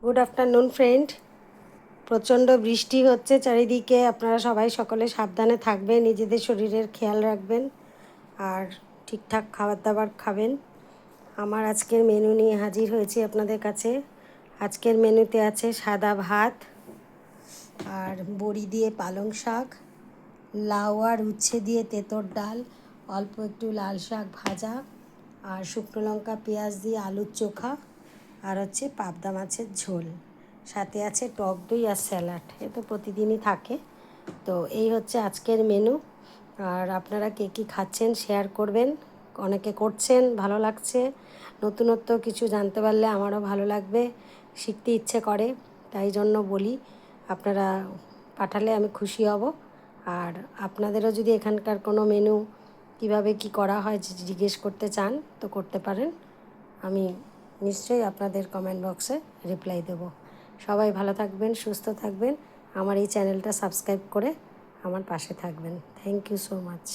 Good afternoon friend. প্রচণ্ড বৃষ্টি হচ্ছে চারিদিকে। আপনারা সবাই সকলে সাবধানে থাকবেন, নিজেদের শরীরের খেয়াল রাখবেন আর ঠিকঠাক খাবার দাবার খাবেন। আমার আজকের মেনু নিয়ে হাজির হয়েছি আপনাদের কাছে। আজকের মেনুতে আছে সাদা ভাত আর বড়ি দিয়ে পালং শাক, লাউ আর উচ্ছে দিয়ে তেঁতোর ডাল, অল্প একটু লাল শাক ভাজা আর শুকনো লঙ্কা পেঁয়াজ দিয়ে আলুর চোখা আর হচ্ছে পাবদা মাছের ঝোল, সাথে আছে টক দই আর স্যালাড। এ তো প্রতিদিনই থাকে। তো এই হচ্ছে আজকের মেনু। আর আপনারা কে কী খাচ্ছেন শেয়ার করবেন। অনেকে করছেন, ভালো লাগছে। নতুনত্ব কিছু জানতে পারলে আমারও ভালো লাগবে, শিখতে ইচ্ছে করে, তাই জন্য বলি। আপনারা পাঠালে আমি খুশি হব। আর আপনাদেরও যদি এখানকার কোনো মেনু কিভাবে কি করা হয় জিজ্ঞেস করতে চান তো করতে পারেন। আমি নিশ্চয়ই আপনাদের কমেন্ট বক্সে রিপ্লাই দেব। সবাই ভালো থাকবেন, সুস্থ থাকবেন। আমার এই চ্যানেলটা সাবস্ক্রাইব করে আমার পাশে থাকবেন। Thank you so much.